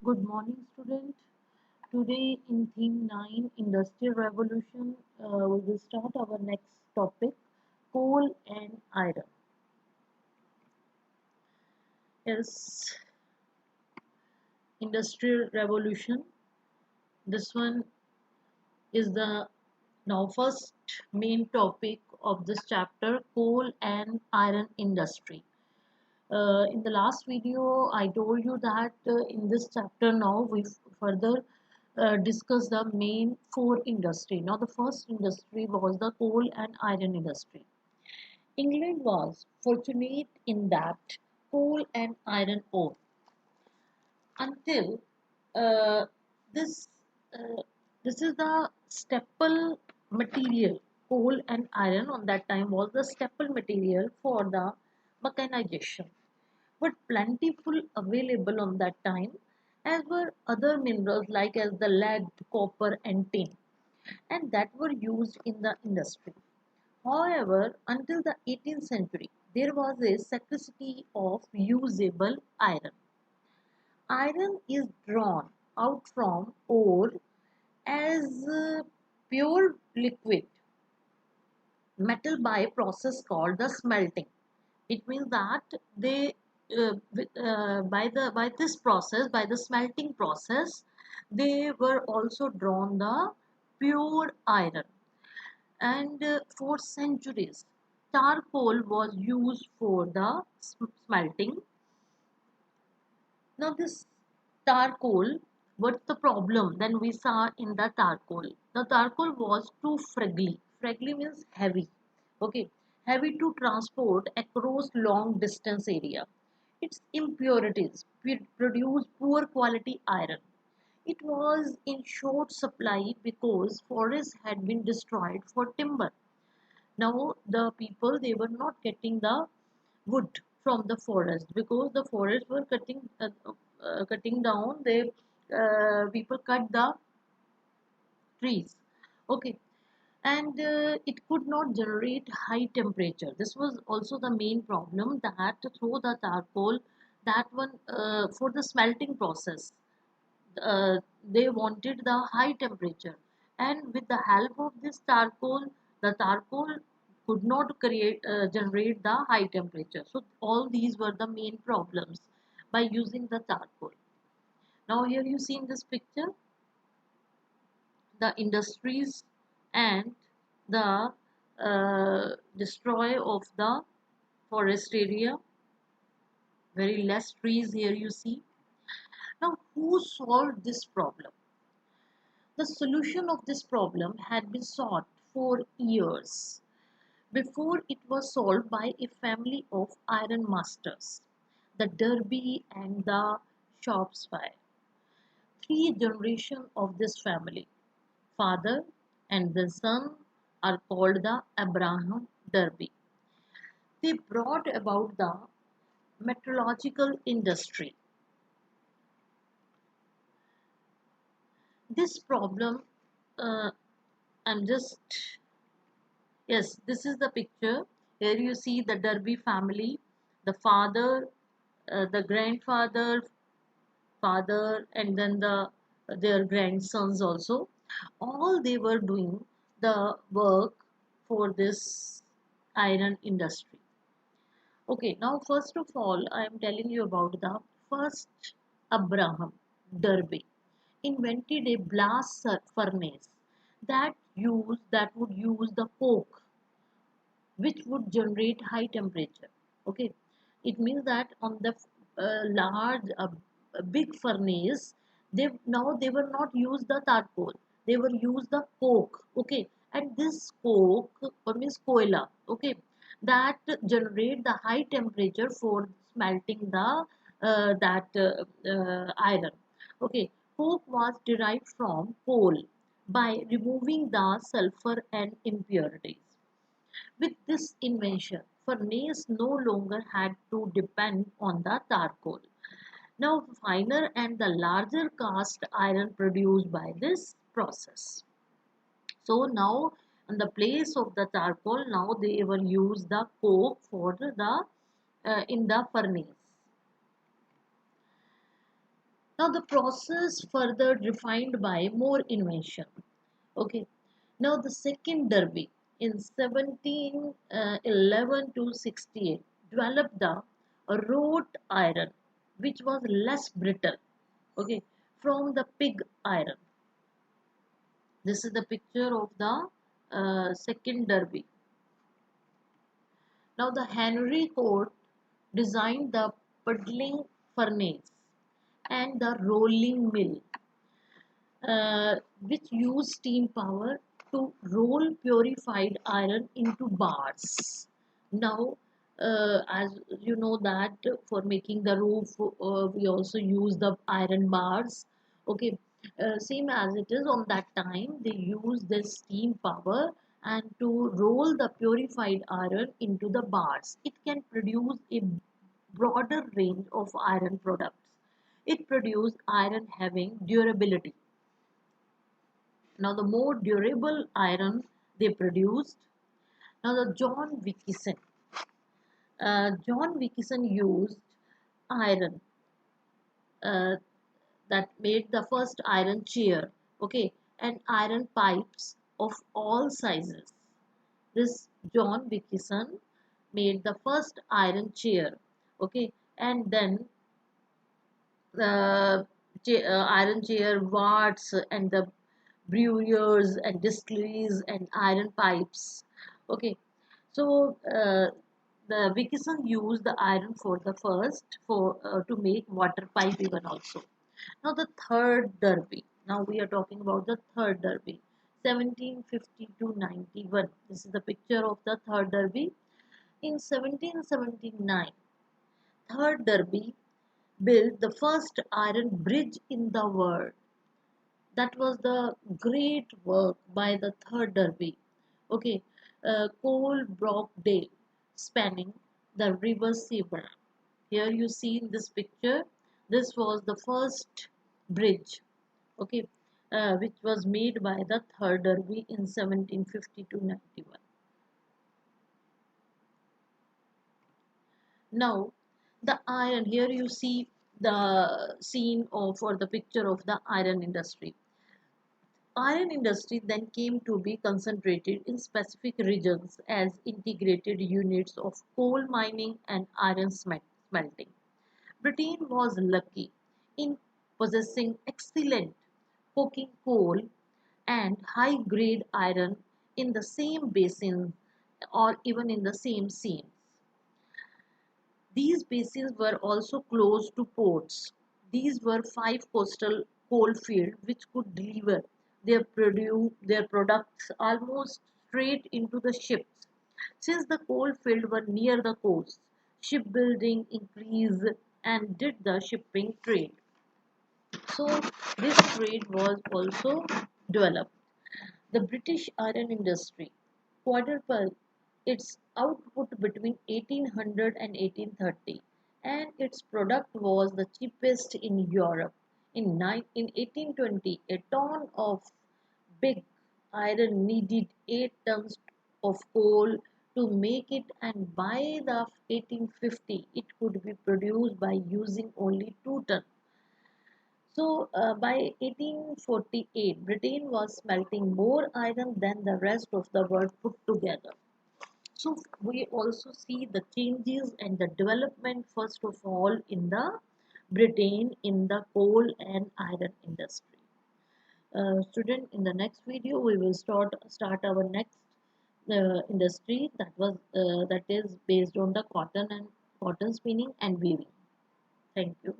Good morning, student. Today in theme 9, Industrial Revolution, we will start our next topic, coal and iron. Yes, Industrial Revolution. This one is the now first main topic of this chapter, coal and iron industry. In the last video, I told you that in this chapter now we further discuss the main four industry. Now the first industry was the coal and iron industry. England was fortunate in that coal and iron ore until uh, this uh, this is the staple material. Coal and iron on that time was the staple material for the mechanization, were plentiful available on that time, as were other minerals like as the lead, copper and tin, and that were used in the industry. However, until the 18th century, there was a scarcity of usable iron. Iron is drawn out from ore as pure liquid metal by a process called the smelting. It means that they by this process, by the smelting process, they were also drawn the pure iron. And for centuries, charcoal was used for the smelting. Now this charcoal, what's the problem? Then we saw in the charcoal. The charcoal was too fraggly. Fraggly means heavy. Okay, heavy to transport across long distance area. Its impurities produce poor quality iron. It was in short supply because forests had been destroyed for timber. Now the people, they were not getting the wood from the forest because the forests were cutting down. They people cut the trees. Okay, and it could not generate high temperature. This was also the main problem, that through the charcoal, that one for the smelting process, they wanted the high temperature, and with the help of this charcoal, the charcoal could not generate the high temperature. So all these were the main problems by using the charcoal. Now here you see in this picture the industries and the destroy of the forest area. Very less trees here you see. Now who solved this problem? The solution of this problem had been sought for years before it was solved by a family of iron masters, the Derby and the Shropshire. Three generations of this family, father and the son, are called the Abraham Derby. They brought about the metallurgical industry. This problem, uh, I'm just Yes, this is the picture. Here you see the Derby family, the father, the grandfather, father, and then their grandsons also. All they were doing the work for this iron industry. Okay, now first of all, I am telling you about the first Abraham Derby invented a blast furnace that would use the coke, which would generate high temperature. Okay, it means that on the large big furnace, they were not use the charcoal, they were use the coke. Okay, and this coke or means koila, okay, that generate the high temperature for smelting the that iron. Okay, coke was derived from coal by removing the sulfur and impurities. With this invention, furnace no longer had to depend on the charcoal. Now, finer and the larger cast iron produced by this process. So now, in the place of the charcoal, now they will use the coke for the in the furnace. Now the process further refined by more invention. Okay. Now the second Derby in 1711 to 68 developed the wrought iron, which was less brittle. Okay, from the pig iron. This is the picture of the second Derby. Now the Henry Court designed the puddling furnace and the rolling mill, which use steam power to roll purified iron into bars. Now, as you know that for making the roof, we also use the iron bars. Okay, same as it is on that time, they use this steam power and to roll the purified iron into the bars. It can produce a broader range of iron products. It produced iron having durability. Now the more durable iron they produced. Now the John Wilkinson used iron uh, that made the first iron chair, okay, and iron pipes of all sizes. This John Wilkinson made the first iron chair, okay, and then the iron chair wards and the breweries and distilleries and iron pipes. Okay, so the Wilkinson used the iron for the first for to make water pipe even also. Now the third Derby. Now we are talking about the third Derby, 1750 to 91. This is the picture of the third Derby. In 1779, third Derby built the first iron bridge in the world. That was the great work by the third Derby. Okay, Cole Brockdale spanning the river Severn. Here you see in this picture, this was the first bridge, okay, which was made by the third Derby in 1750 to 91. Now, the iron, here you see the scene of or the picture of the iron industry. Iron industry then came to be concentrated in specific regions as integrated units of coal mining and iron smelting. Britain was lucky in possessing excellent coking coal and high grade iron in the same basin or even in the same seams. These basins were also close to ports. These were five coastal coal fields which could deliver their products almost straight into the ships. Since the coal fields were near the coast, shipbuilding increased and did the shipping trade. So this trade was also developed. The British iron industry quadrupled its output between 1800 and 1830, and its product was the cheapest in Europe. In 1820, a ton of big iron needed 8 tons of coal to make it, and by the 1850 it could be produced by using only 2 tons. So by 1848, Britain was smelting more iron than the rest of the world put together. So we also see the changes and the development first of all in the Britain in the coal and iron industry. Student, in the next video we will start our next industry that is based on the cotton spinning and weaving. Thank you.